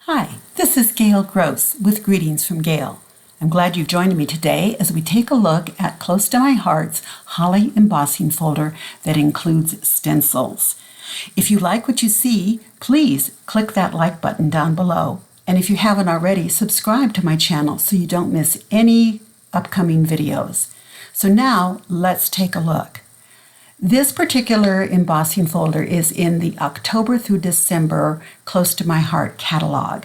Hi, this is Gail Gross with Greetings from Gail. I'm glad you've joined me today as we take a look at Close to My Heart's Holly embossing folder that includes stencils. If you like what you see, please click that like button down below. And if you haven't already, subscribe to my channel so you don't miss any upcoming videos. So now let's take a look. This particular embossing folder is in the October through December Close to My Heart catalog.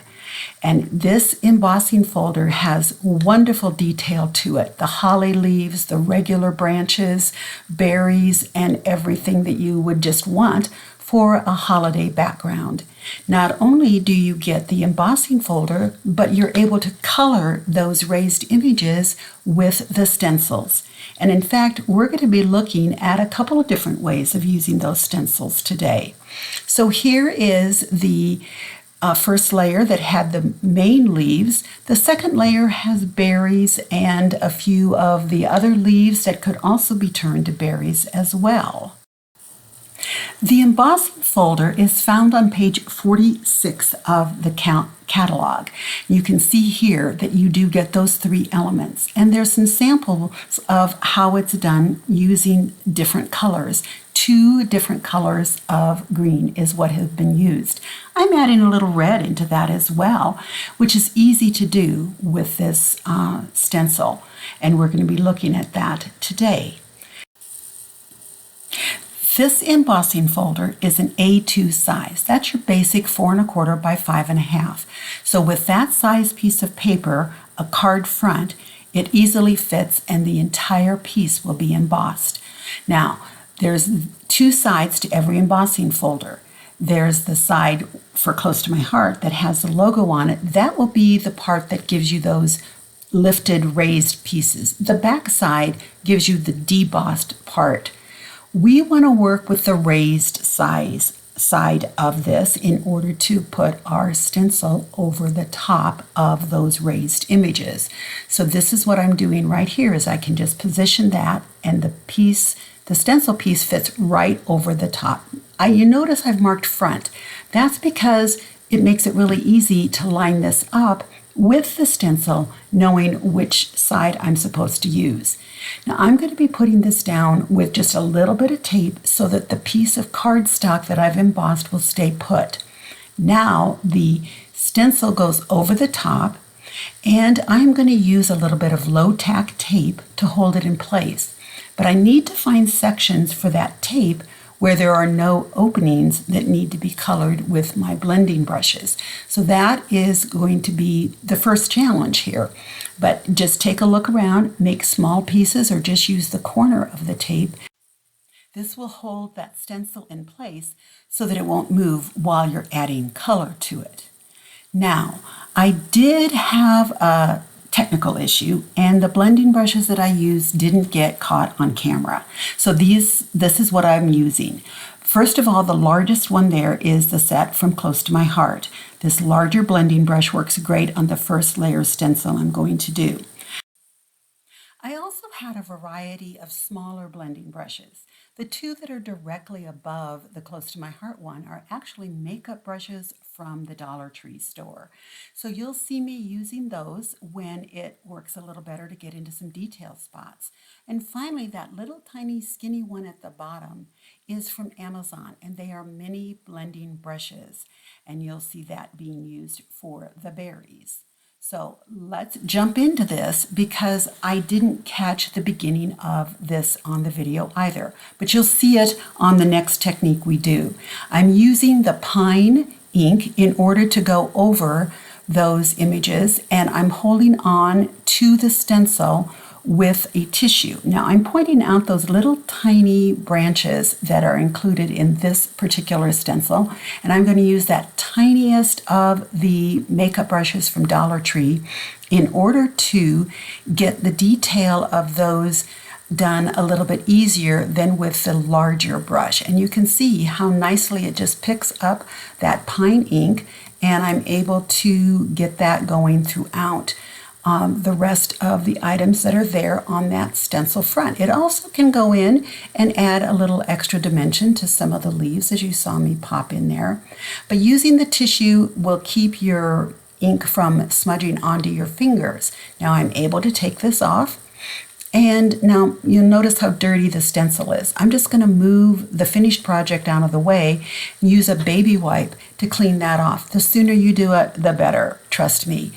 And this embossing folder has wonderful detail to it. The holly leaves, the regular branches, berries, and everything that you would just want for a holiday background. Not only do you get the embossing folder, but you're able to color those raised images with the stencils. And in fact, we're going to be looking at a couple of different ways of using those stencils today. So here is the first layer that had the main leaves. The second layer has berries and a few of the other leaves that could also be turned to berries as well. The embossing folder is found on page 46 of the catalog. You can see here that you do get those three elements, and there's some samples of how it's done using different colors. 2 different colors of green is what has been used. I'm adding a little red into that as well, which is easy to do with this stencil, and we're going to be looking at that today. This embossing folder is an A2 size. That's your basic 4 1/4 by 5 1/2. So with that size piece of paper, a card front, it easily fits and the entire piece will be embossed. Now, there's 2 sides to every embossing folder. There's the side for Close to My Heart that has the logo on it. That will be the part that gives you those lifted, raised pieces. The back side gives you the debossed part. We want to work with the raised side of this in order to put our stencil over the top of those raised images. So this is what I'm doing right here is I can just position that and the stencil piece fits right over the top. You notice I've marked front. That's because it makes it really easy to line this up with the stencil, knowing which side I'm supposed to use. Now I'm going to be putting this down with just a little bit of tape so that the piece of cardstock that I've embossed will stay put. Now the stencil goes over the top, and I'm going to use a little bit of low-tack tape to hold it in place. But I need to find sections for that tape where there are no openings that need to be colored with my blending brushes. So that is going to be the first challenge here. But just take a look around, make small pieces, or just use the corner of the tape. This will hold that stencil in place so that it won't move while you're adding color to it. Now, I did have a technical issue, and the blending brushes that I used didn't get caught on camera. So this is what I'm using. First of all, the largest one there is the set from Close to My Heart. This larger blending brush works great on the first layer stencil I'm going to do. I also had a variety of smaller blending brushes. The 2 that are directly above the Close to My Heart one are actually makeup brushes from the Dollar Tree store. So you'll see me using those when it works a little better to get into some detail spots. And finally, that little tiny skinny one at the bottom is from Amazon, and they are mini blending brushes. And you'll see that being used for the berries. So let's jump into this because I didn't catch the beginning of this on the video either, but you'll see it on the next technique we do. I'm using the pine ink in order to go over those images, and I'm holding on to the stencil with a tissue. Now I'm pointing out those little tiny branches that are included in this particular stencil, and I'm going to use that tiniest of the makeup brushes from Dollar Tree in order to get the detail of those done a little bit easier than with the larger brush. And you can see how nicely it just picks up that pine ink, and I'm able to get that going throughout the rest of the items that are there on that stencil front. It also can go in and add a little extra dimension to some of the leaves, as you saw me pop in there. But using the tissue will keep your ink from smudging onto your fingers. Now I'm able to take this off. And now you'll notice how dirty the stencil is. I'm just going to move the finished project out of the way and use a baby wipe to clean that off. The sooner you do it, the better, trust me.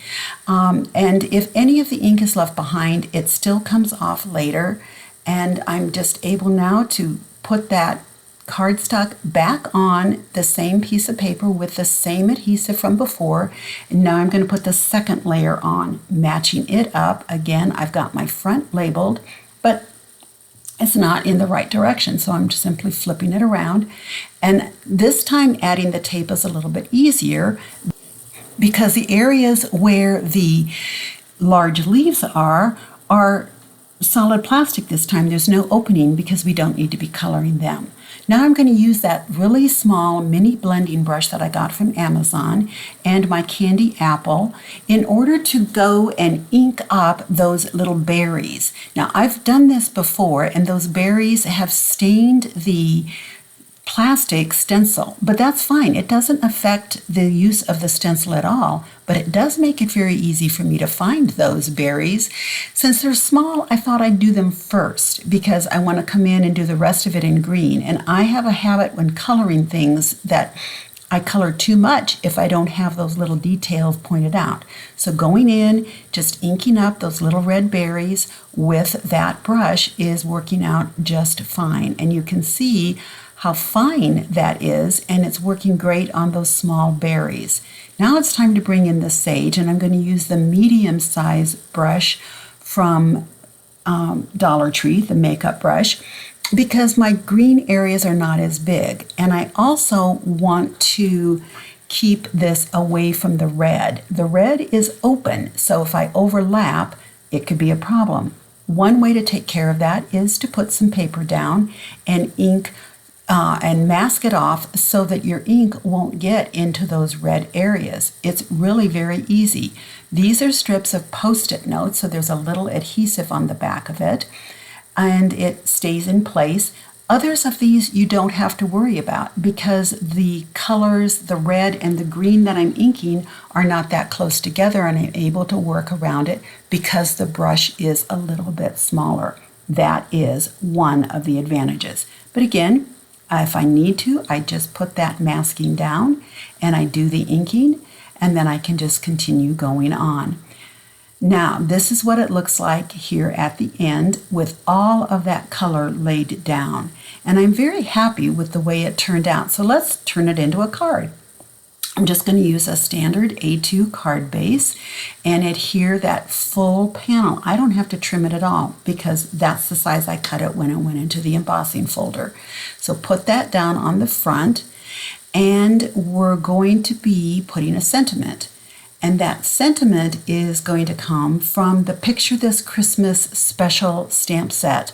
And if any of the ink is left behind, it still comes off later. And I'm just able now to put that cardstock back on the same piece of paper with the same adhesive from before. And now I'm going to put the second layer on, matching it up. Again, I've got my front labeled, but it's not in the right direction, so I'm just simply flipping it around. And this time adding the tape is a little bit easier because the areas where the large leaves are solid plastic this time. There's no opening because we don't need to be coloring them. Now I'm going to use that really small mini blending brush that I got from Amazon and my candy apple in order to go and ink up those little berries. Now I've done this before and those berries have stained the plastic stencil, but that's fine. It doesn't affect the use of the stencil at all, but it does make it very easy for me to find those berries. Since they're small, I thought I'd do them first because I want to come in and do the rest of it in green. And I have a habit when coloring things that I color too much if I don't have those little details pointed out. So going in, just inking up those little red berries with that brush is working out just fine. And you can see how fine that is, and it's working great on those small berries. Now it's time to bring in the sage, and I'm going to use the medium size brush from Dollar Tree, the makeup brush, because my green areas are not as big. And I also want to keep this away from the red. The red is open, so if I overlap, it could be a problem. One way to take care of that is to put some paper down and ink and mask it off so that your ink won't get into those red areas. It's really very easy. These are strips of Post-it notes, so there's a little adhesive on the back of it, and it stays in place. Others of these you don't have to worry about because the colors, the red and the green that I'm inking, are not that close together, and I'm able to work around it because the brush is a little bit smaller. That is one of the advantages. But again, if I need to, I just put that masking down and I do the inking, and then I can just continue going on. Now, this is what it looks like here at the end with all of that color laid down. And I'm very happy with the way it turned out. So let's turn it into a card. I'm just going to use a standard A2 card base and adhere that full panel. I don't have to trim it at all because that's the size I cut it when it went into the embossing folder. So put that down on the front, and we're going to be putting a sentiment. And that sentiment is going to come from the Picture This Christmas special stamp set.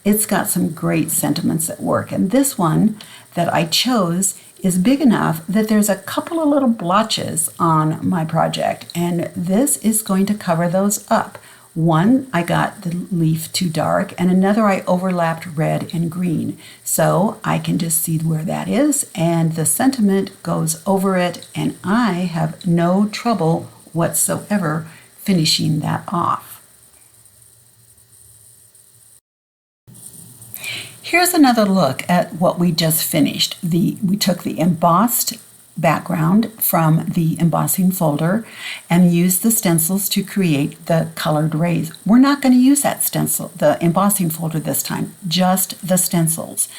It's got some great sentiments at work. And this one that I chose is big enough that there's a couple of little blotches on my project, and this is going to cover those up. One, I got the leaf too dark, and another I overlapped red and green. So I can just see where that is, and the sentiment goes over it, and I have no trouble whatsoever finishing that off. Here's another look at what we just finished. We took the embossed background from the embossing folder and used the stencils to create the colored rays. We're not going to use that stencil, the embossing folder this time, just the stencils.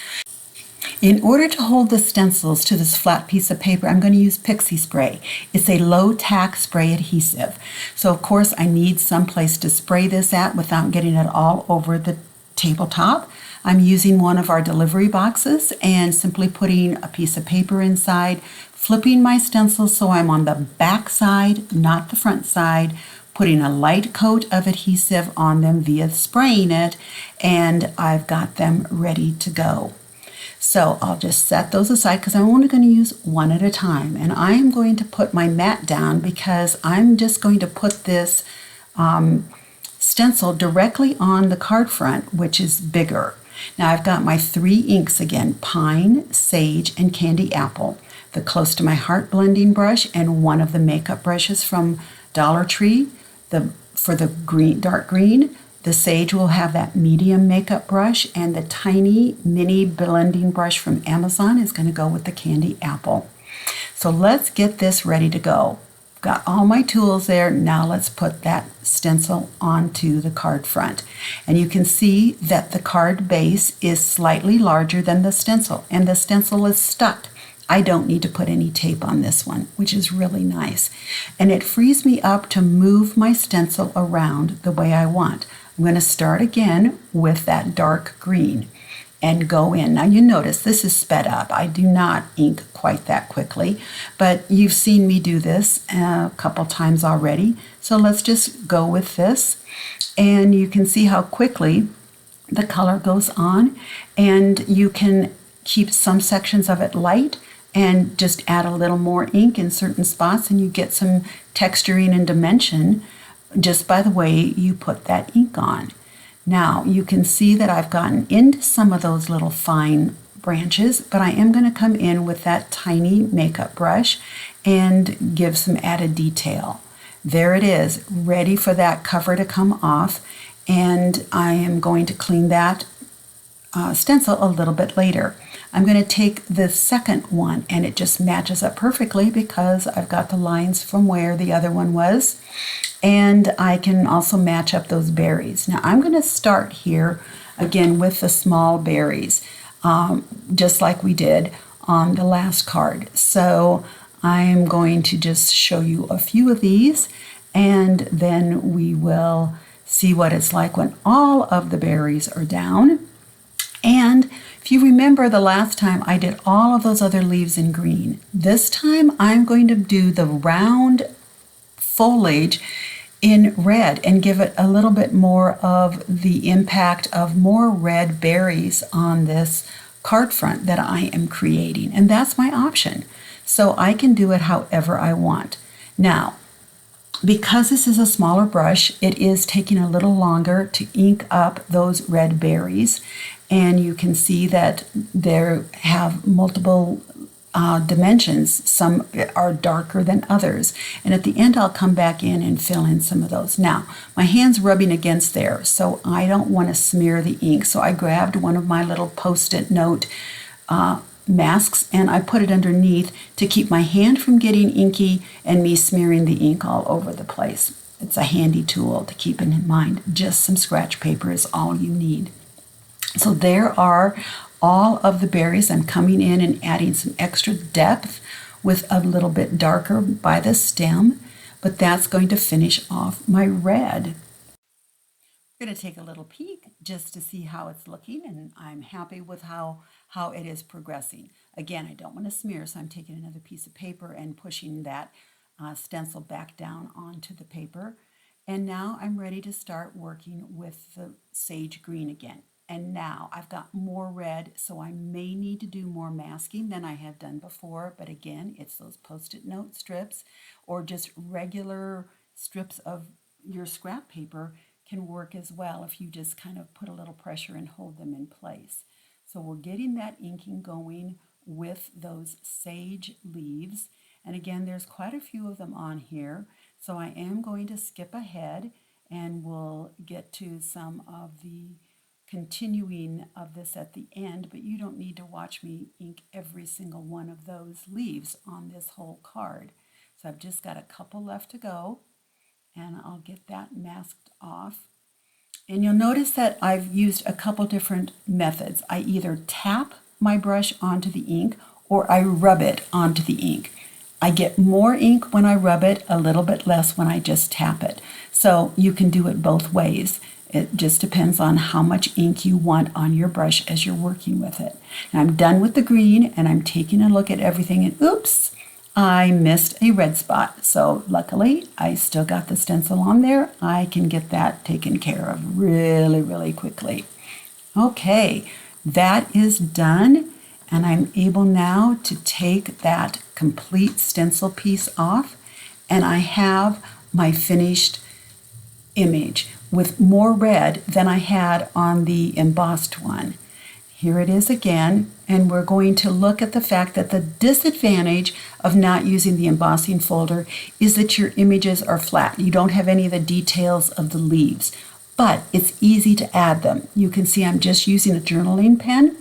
In order to hold the stencils to this flat piece of paper, I'm going to use Pixie Spray. It's a low-tack spray adhesive. So of course I need some place to spray this at without getting it all over the tabletop. I'm using one of our delivery boxes and simply putting a piece of paper inside, flipping my stencils so I'm on the back side, not the front side, putting a light coat of adhesive on them via spraying it, and I've got them ready to go. So I'll just set those aside because I'm only going to use one at a time. And I'm going to put my mat down because I'm just going to put this stencil directly on the card front, which is bigger. Now I've got my 3 inks again, Pine, Sage, and Candy Apple, the Close to My Heart blending brush, and one of the makeup brushes from Dollar Tree, for the dark green. The Sage will have that medium makeup brush, and the tiny mini blending brush from Amazon is going to go with the Candy Apple. So let's get this ready to go. Got all my tools there. Now let's put that stencil onto the card front. And you can see that the card base is slightly larger than the stencil, and the stencil is stuck. I don't need to put any tape on this one, which is really nice. And it frees me up to move my stencil around the way I want. I'm going to start again with that dark green and go in. Now you notice this is sped up. I do not ink quite that quickly, but you've seen me do this a couple times already. So let's just go with this. And you can see how quickly the color goes on, and you can keep some sections of it light and just add a little more ink in certain spots, and you get some texturing and dimension just by the way you put that ink on. Now you can see that I've gotten into some of those little fine branches, but I am going to come in with that tiny makeup brush and give some added detail. There it is, ready for that cover to come off, and I am going to clean that stencil a little bit later. I'm going to take the second one, and it just matches up perfectly because I've got the lines from where the other one was, and I can also match up those berries. Now I'm going to start here again with the small berries, just like we did on the last card. So I'm going to just show you a few of these, and then we will see what it's like when all of the berries are down. And if you remember the last time I did all of those other leaves in green, this time I'm going to do the round foliage in red and give it a little bit more of the impact of more red berries on this card front that I am creating. And that's my option. So I can do it however I want. Now, because this is a smaller brush, it is taking a little longer to ink up those red berries. And you can see that they have multiple dimensions. Some are darker than others. And at the end, I'll come back in and fill in some of those. Now, my hand's rubbing against there, so I don't want to smear the ink. So I grabbed one of my little Post-it note masks, and I put it underneath to keep my hand from getting inky and me smearing the ink all over the place. It's a handy tool to keep in mind. Just some scratch paper is all you need. So there are all of the berries. I'm coming in and adding some extra depth with a little bit darker by the stem, but that's going to finish off my red. I'm going to take a little peek just to see how it's looking, and I'm happy with how it is progressing. Again, I don't want to smear, so I'm taking another piece of paper and pushing that stencil back down onto the paper. And now I'm ready to start working with the sage green again. And now I've got more red, so I may need to do more masking than I have done before. But again, it's those Post-it note strips or just regular strips of your scrap paper can work as well if you just kind of put a little pressure and hold them in place. So we're getting that inking going with those sage leaves. And again, there's quite a few of them on here. So I am going to skip ahead and we'll get to some of the continuing of this at the end, but you don't need to watch me ink every single one of those leaves on this whole card. So I've just got a couple left to go, and I'll get that masked off. And you'll notice that I've used a couple different methods. I either tap my brush onto the ink or I rub it onto the ink. I get more ink when I rub it, a little bit less when I just tap it. So you can do it both ways. It just depends on how much ink you want on your brush as you're working with it. Now I'm done with the green, and I'm taking a look at everything, and oops, I missed a red spot. So luckily, I still got the stencil on there. I can get that taken care of really, really quickly. Okay, that is done, and I'm able now to take that complete stencil piece off, and I have my finished image with more red than I had on the embossed one. Here it is again, and we're going to look at the fact that the disadvantage of not using the embossing folder is that your images are flat. You don't have any of the details of the leaves, but it's easy to add them. You can see I'm just using a journaling pen.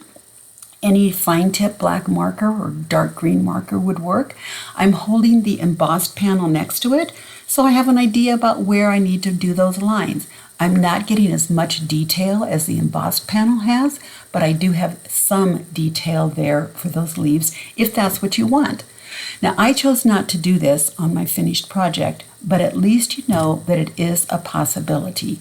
Any fine tip black marker or dark green marker would work. I'm holding the embossed panel next to it, so I have an idea about where I need to do those lines. I'm not getting as much detail as the embossed panel has, but I do have some detail there for those leaves if that's what you want. Now, I chose not to do this on my finished project, but at least you know that it is a possibility.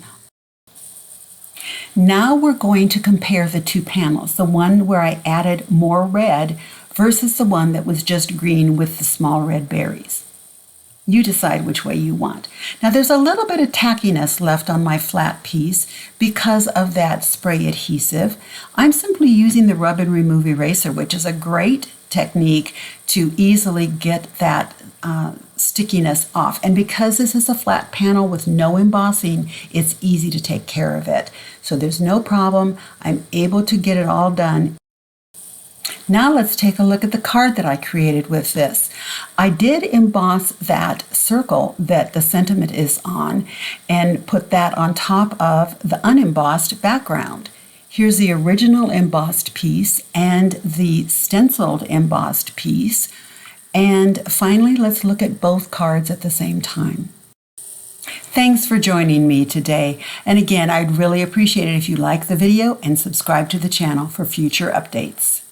Now we're going to compare the two panels, the one where I added more red versus the one that was just green with the small red berries. You decide which way you want. Now there's a little bit of tackiness left on my flat piece because of that spray adhesive. I'm simply using the rub and remove eraser, which is a great technique to easily get that stickiness off. And because this is a flat panel with no embossing, it's easy to take care of it. So there's no problem. I'm able to get it all done. Now let's take a look at the card that I created with this. I did emboss that circle that the sentiment is on and put that on top of the unembossed background. Here's the original embossed piece and the stenciled embossed piece. And finally, let's look at both cards at the same time. Thanks for joining me today. And again, I'd really appreciate it if you like the video and subscribe to the channel for future updates.